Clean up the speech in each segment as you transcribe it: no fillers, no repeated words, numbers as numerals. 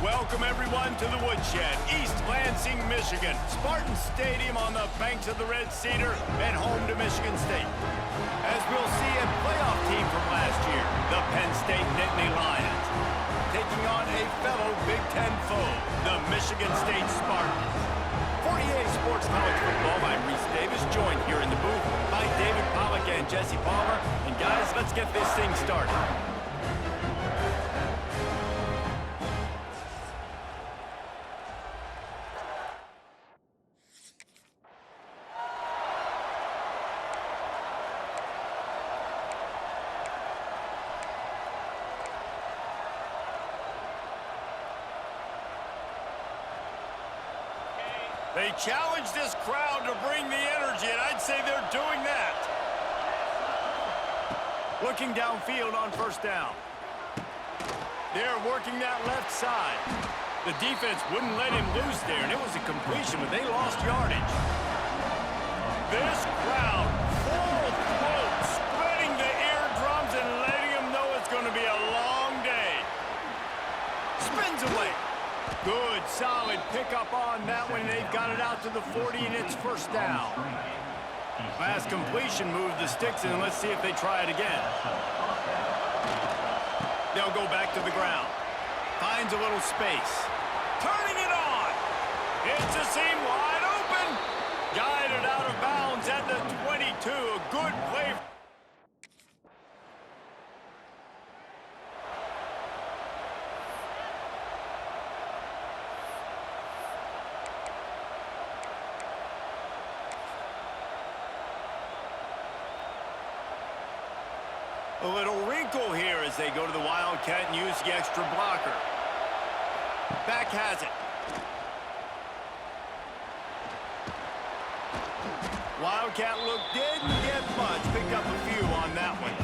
Welcome everyone to the Woodshed, East Lansing, Michigan. Spartan Stadium on the banks of the Red Cedar and home to Michigan State. As we'll see, a playoff team from last year, the Penn State Nittany Lions, taking on a fellow Big Ten foe, the Michigan State Spartans. 48 Sports College Football, I'm Reese Davis, joined here in the booth by David Pollack and Jesse Palmer. And guys, let's get this thing started. They challenge this crowd to bring the energy, and I'd say they're doing that. Looking downfield on first down. They're working that left side. The defense wouldn't let him loose there, and it was a completion, but they lost yardage. This crowd, full throat, spreading the eardrums and letting them know it's going to be a long day. Spins away. Good, solid pickup on that one. They've got it out to the 40, and it's first down. Last completion moved the sticks, and let's see if they try it again. They'll go back to the ground. Finds a little space. Turning it on. It's a seam wide open. Guided out of bounds at the 22. A good play. A little wrinkle here as they go to the Wildcat and use the extra blocker. Back has it. Wildcat didn't get much. Pick up a few on that one.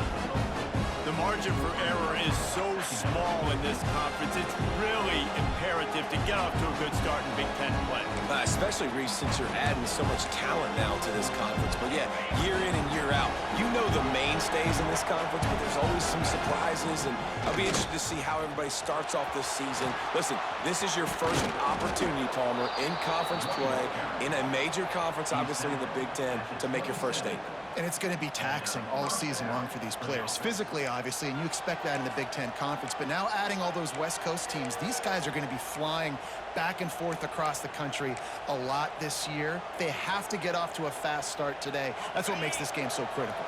The margin for error is so small in this conference. It's really imperative to get off to a good start in Big Ten play. Especially, Reese, since you're adding so much talent now to this conference. But yeah, year in and year out, you know the mainstays in this conference, but there's always some surprises, and I'll be interested to see how everybody starts off this season. Listen, this is your first opportunity, Palmer, in conference play, in a major conference, obviously in the Big Ten, to make your first statement. And it's going to be taxing all season long for these players. Physically, obviously, and you expect that in the Big Ten Conference. But now adding all those West Coast teams, these guys are going to be flying back and forth across the country a lot this year. They have to get off to a fast start today. That's what makes this game so critical.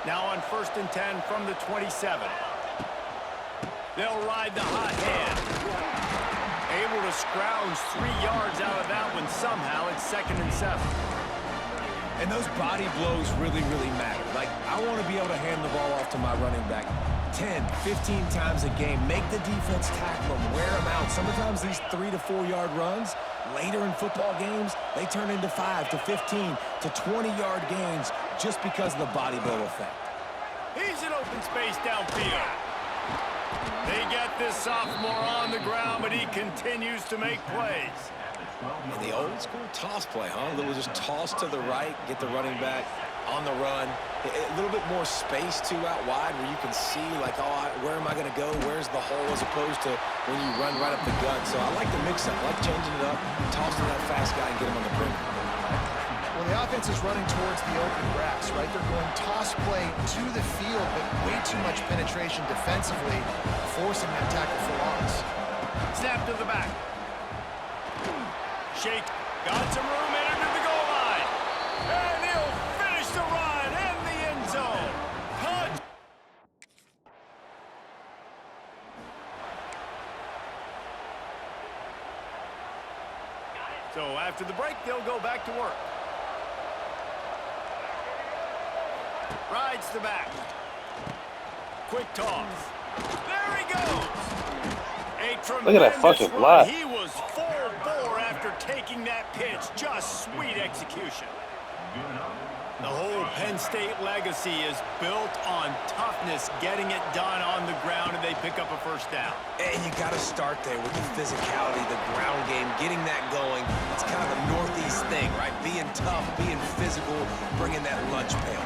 Now on 1st and 10 from the 27. They'll ride the hot hand. Able to scrounge 3 yards out of that one somehow. It's 2nd and 7. And those body blows really, really matter. Like, I want to be able to hand the ball off to my running back 10, 15 times a game. Make the defense tackle them, wear them out. Sometimes these 3 to 4 yard runs, later in football games, they turn into 5 to 15 to 20 yard gains just because of the body blow effect. He's in open space downfield. They get this sophomore on the ground, but he continues to make plays. And the old school toss play, huh? A little just toss to the right, get the running back on the run. A little bit more space, too, out wide where you can see, like, oh, where am I going to go? Where's the hole, as opposed to when you run right up the gut. So I like the mix-up. I like changing it up, tossing that fast guy and get him on the perimeter. Well, the offense is running towards the open grass, right? They're going toss play to the field, but way too much penetration defensively, forcing that tackle for loss. Snap to the back. Shake, got some room, entered to the goal line. And he'll finish the run in the end zone. Touch. So after the break, they'll go back to work. Rides the back. Quick toss. There he goes. Look at that fucking block. He was full bore after taking that pitch. Just sweet execution. The whole Penn State legacy is built on toughness, getting it done on the ground, and they pick up a first down. And you got to start there with the physicality, the ground game, getting that going. It's kind of the Northeast thing, right? Being tough, being physical, bringing that lunch pail.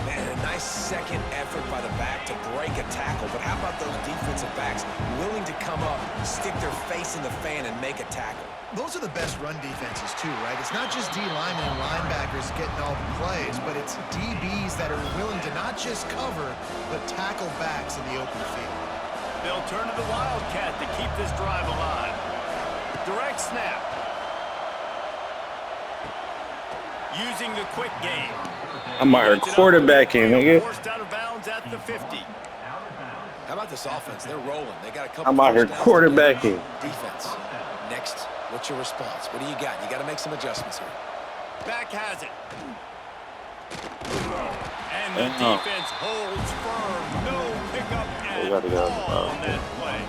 Man, a nice second effort by the back to break a tackle. But how about those defensive backs willing to come up, stick their face in the fan and make a tackle. Those are the best run defenses too, right? It's not just D linemen and linebackers getting all the plays, but it's DBs that are willing to not just cover, but tackle backs in the open field. They'll turn to the Wildcat to keep this drive alive. Direct snap. Using the quick game. I'm out here quarterbacking, nigga. Forced out of bounds at the 50. How about this offense? They're rolling. They got a couple. I'm out here quarterbacking. Defense. Next, what's your response? What do you got? You got to make some adjustments here. Back has it. And the defense holds firm. No pickup at all on that play.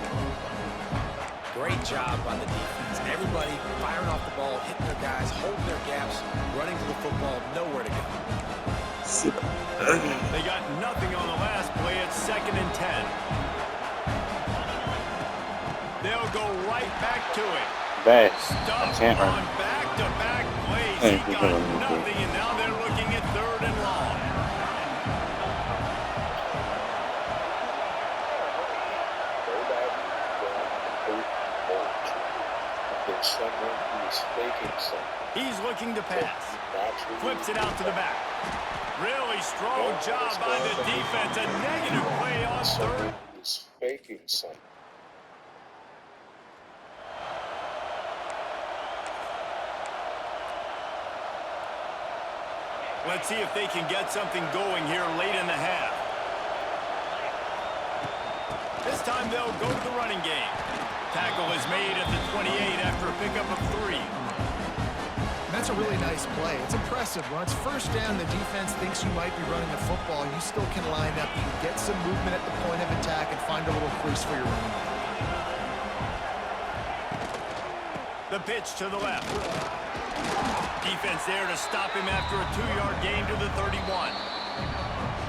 Great job by the defense. Everybody firing off the ball, hitting their guys, holding their gaps, running to the football, nowhere to go. They got nothing on the last play. It's 2nd and 10. They'll go right back to it. Stuff on back-to-back plays. He got nothing, and now they're looking at 3rd and long. He's looking to pass. Flips it out to the back. Really strong job by the defense. A negative play on 3rd. He's faking something. Let's see if they can get something going here late in the half. This time they'll go to the running game. Tackle is made at the 28 after a pickup of 3. And that's a really nice play. It's impressive. When it's first down, the defense thinks you might be running the football. You still can line up. You can get some movement at the point of attack and find a little crease for your running back. The pitch to the left. Defense there to stop him after a 2-yard gain to the 31.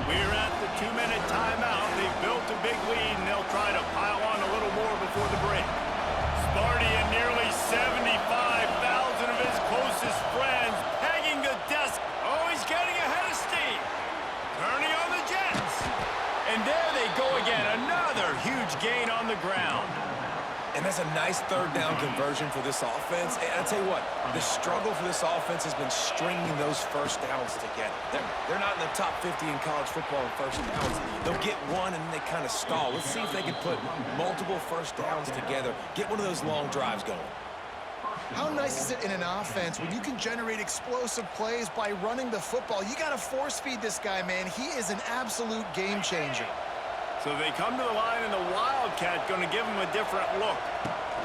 We're at the 2-minute timeout. They've built a big lead, and they'll try to pile on a little more before the break. Sparty and nearly 75,000 of his closest friends pegging the desk. Oh, he's getting ahead of steam. Turning on the Jets. And there they go again. Another huge gain on the ground. And that's a nice 3rd down conversion for this offense. And I'll tell you what, the struggle for this offense has been stringing those first downs together. They're not in the top 50 in college football in first downs. They'll get one and then they kind of stall. Let's see if they can put multiple first downs together, get one of those long drives going. How nice is it in an offense when you can generate explosive plays by running the football? You got to force feed this guy, man. He is an absolute game changer. So they come to the line, and the Wildcat going to give him a different look.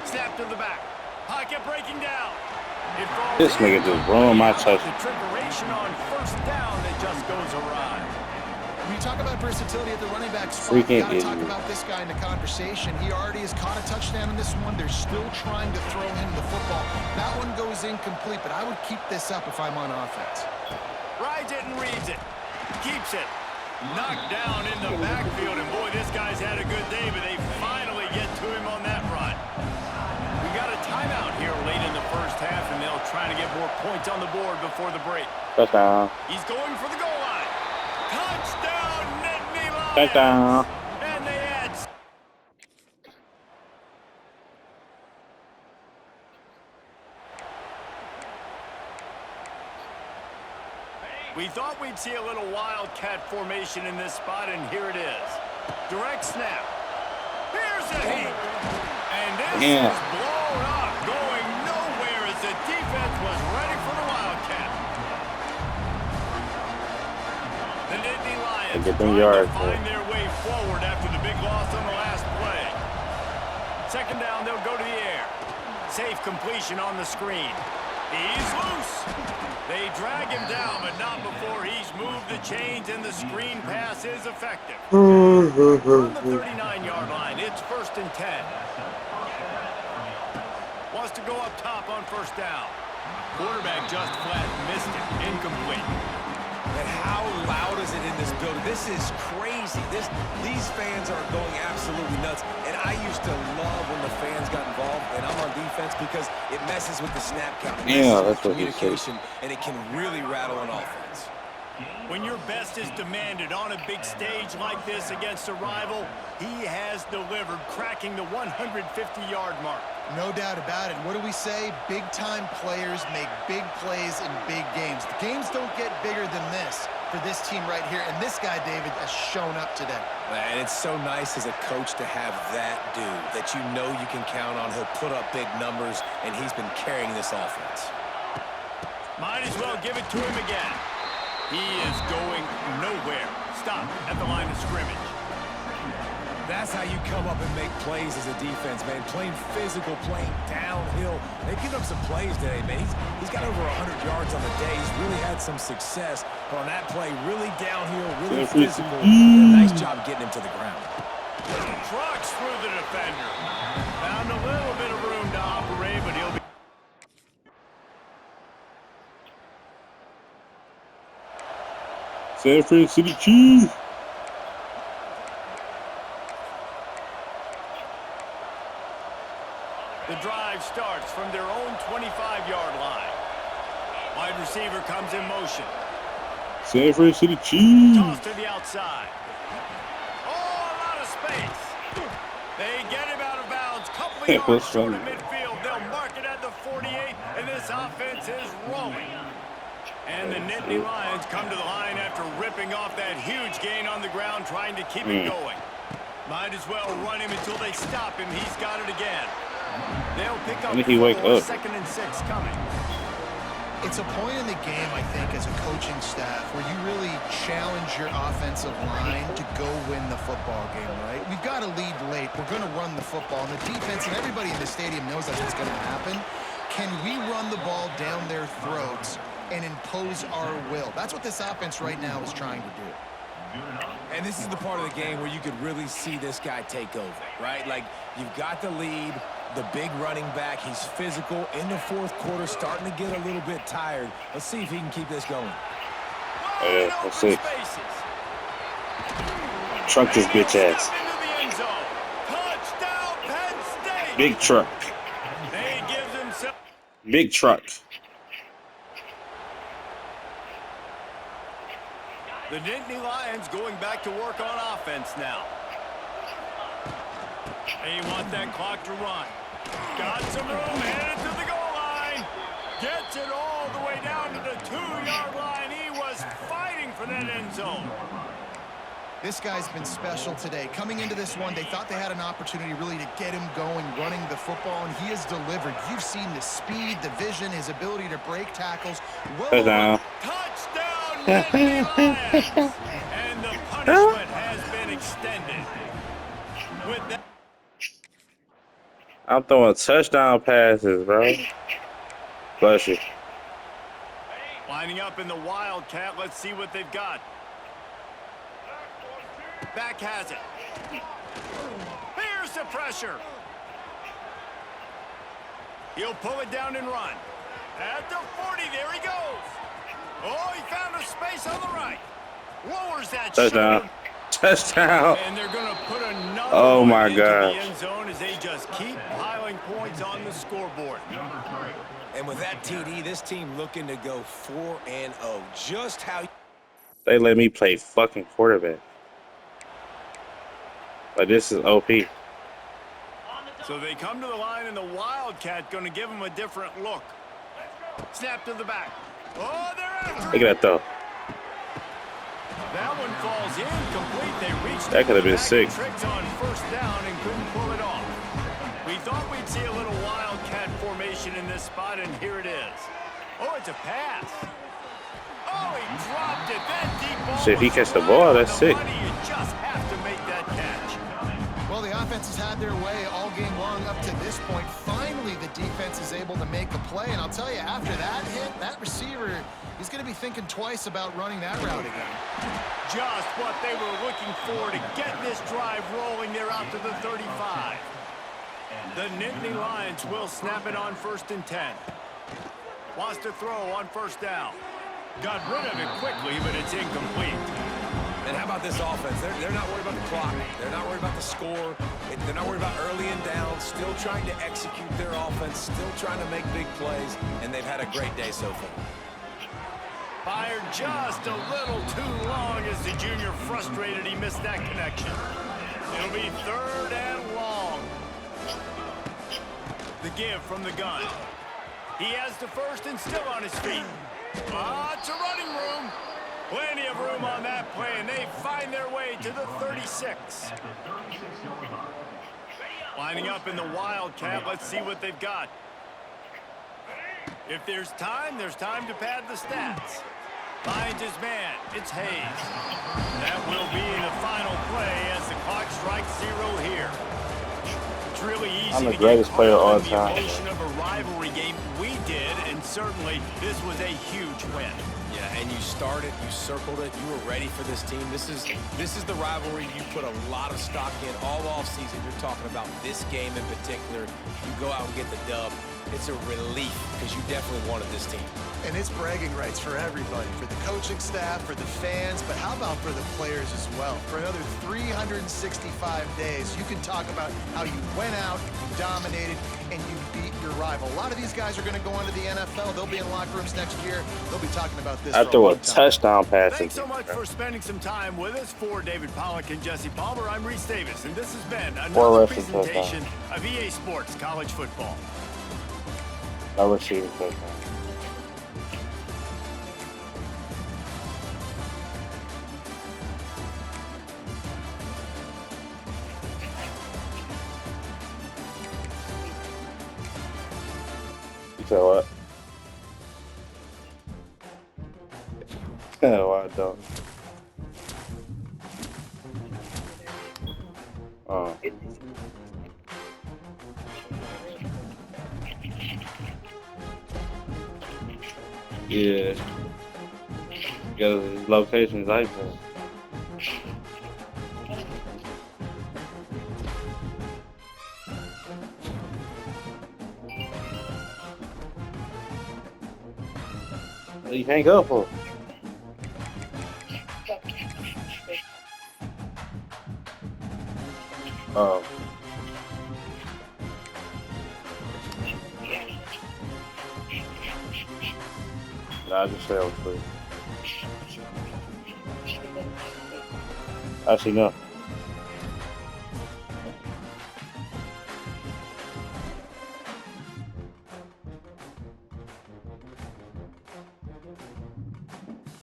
Snap to the back. Pocket breaking down. This nigga just ruined my touch. The trickeration on first down that just goes awry. When you talk about versatility at the running back spot, you got to talk about this guy in the conversation. He already has caught a touchdown in this one. They're still trying to throw him the football. That one goes incomplete, but I would keep this up if I'm on offense. Rides it and reads it. Keeps it. Knocked down in the backfield, and boy, this guy's had a good day, but they finally get to him on that run. We got a timeout here late in the first half, and they'll try to get more points on the board before the break. Touchdown. He's going for the goal line. Touchdown, Nittany Lions! Touchdown. And they add. We thought we'd see a little Wildcat formation in this spot, and here it is. Direct snap. Here's a heat. And this is blown up, going nowhere as the defense was ready for the Wildcat. The Nittany Lions trying to find their way forward after the big loss on the last play. 2nd down, they'll go to the air. Safe completion on the screen. He's loose. They drag him down, but not before he's moved the chains, and the screen pass is effective. On the 39-yard line, it's 1st and 10. Wants to go up top on first down. Quarterback just flat missed it. Incomplete. And how loud is it in this building? This is crazy. These fans are going absolutely nuts. And I used to love when the fans got involved, and I'm on defense because it messes with the snap count. Yeah, that's what he said. Communication, and it can really rattle an offense. When your best is demanded on a big stage like this against a rival, he has delivered, cracking the 150-yard mark. No doubt about it. What do we say? Big-time players make big plays in big games. The games don't get bigger than this for this team right here, and this guy, David, has shown up today. And it's so nice as a coach to have that dude that you know you can count on. He'll put up big numbers, and he's been carrying this offense. Might as well give it to him again. He is going nowhere. Stop at the line of scrimmage. That's how you come up and make plays as a defense, man. Playing physical, playing downhill. They've given up some plays today, man. He's got over 100 yards on the day. He's really had some success. But on that play, really downhill, really physical. Nice job getting him to the ground. Trucks through the defender. Found a little bit of room to operate, but he'll be... San Fran City Chiefs. The drive starts from their own 25-yard line. Wide receiver comes in motion. San Fran City Chiefs. Toss to the outside. Oh, a lot of space. They get him out of bounds. Couple of yards short of midfield. They'll mark it at the 48, and this offense is rolling. And the Nittany Lions come to the line after ripping off that huge gain on the ground, trying to keep it going. Might as well run him until they stop him. He's got it again. They'll pick up 4, 2nd and 6 coming. It's a point in the game, I think, as a coaching staff, where you really challenge your offensive line to go win the football game, right? We've got to lead late. We're going to run the football. And the defense and everybody in the stadium knows that's what's going to happen. Can we run the ball down their throats and impose our will? That's what this offense right now is trying to do. And this is the part of the game where you could really see this guy take over, right? Like, you've got the lead, the big running back. He's physical in the fourth quarter, starting to get a little bit tired. Let's see if he can keep this going. Oh, yeah, let's see. Truck this bitch ass. Big truck. Big truck. The Nittany Lions going back to work on offense now. They want that clock to run. Got some room, headed to the goal line. Gets it all the way down to the 2-yard line. He was fighting for that end zone. This guy's been special today. Coming into this one, they thought they had an opportunity really to get him going, running the football, and he has delivered. You've seen the speed, the vision, his ability to break tackles. Touchdown. Touchdown, Nittany Lions. And the punishment has been extended. With that, I'm throwing touchdown passes, bro. Bless you. lining up in the Wildcat. Let's see what they've got. Back has it. Here's the pressure. He'll pull it down and run. At the 40, there he goes. Oh, he found a space on the right. Lowers that touchdown. Touchdown. And they're going to put another oh my into God. the end zone as they just keep piling points on the scoreboard. And with that TD, this team looking to go 4-0. Just how they let me play fucking quarterback. But this is OP. So they come to the line, and the Wildcat going to give them a different look. Snap to the back. Oh, they're after Look at that throw. That one falls incomplete. They reached that could have been sick. Tricks on first down and couldn't pull it off. We thought we'd see a little Wildcat formation in this spot, and here it is. Oh, it's a pass. Oh, he dropped it. That deep ball. So if he catch the ball, that's sick. You just have to make that catch. Well, the offense has had their way all game long up to this point. Finally, the defense is able to make a play. And I'll tell you, after that hit, that receiver, he's going to be thinking twice about running that route again. Just what they were looking for to get this drive rolling. They're out to the 35. The Nittany Lions will snap it on 1st and 10. Wants to throw on first down. Got rid of it quickly, but it's incomplete. And how about this offense? They're not worried about the clock. They're not worried about the score. They're not worried about early and down. Still trying to execute their offense. Still trying to make big plays. And they've had a great day so far. Fired just a little too long as the junior frustrated he missed that connection. It'll be 3rd and long. The give from the gun. He has the first and still on his feet. Lots of running room. Plenty of room on that play, and they find their way to the 36. Lining up in the Wildcat. Let's see what they've got. If there's time to pad the stats. Finds his man. It's Hayes. That will be the final play as the clock strikes 0 here. It's really easy I'm the to greatest get player caught all up in time. the emotion of a rivalry game. We did, and certainly this was a huge win. Yeah, and you started, you circled it, you were ready for this team. This is the rivalry you put a lot of stock in all offseason. You're talking about this game in particular. You go out and get the dub. It's a relief because you definitely wanted this team. And it's bragging rights for everybody, for the coaching staff, for the fans, but how about for the players as well? For another 365 days, you can talk about how you went out, you dominated, and you beat your rival. A lot of these guys are going to go on to the NFL. They'll be in locker rooms next year. They'll be talking about this I for threw a long time. touchdown pass. Thanks so much for spending some time with us. For David Pollock and Jesse Palmer, I'm Reese Davis, and this has been another rushing presentation of EA Sports College Football. I received touchdown. You said what? Oh, I don't. Oh. Yeah. Because his location is iPhone. You can't go for it. Oh. Nah, I just say I was free. Actually, no.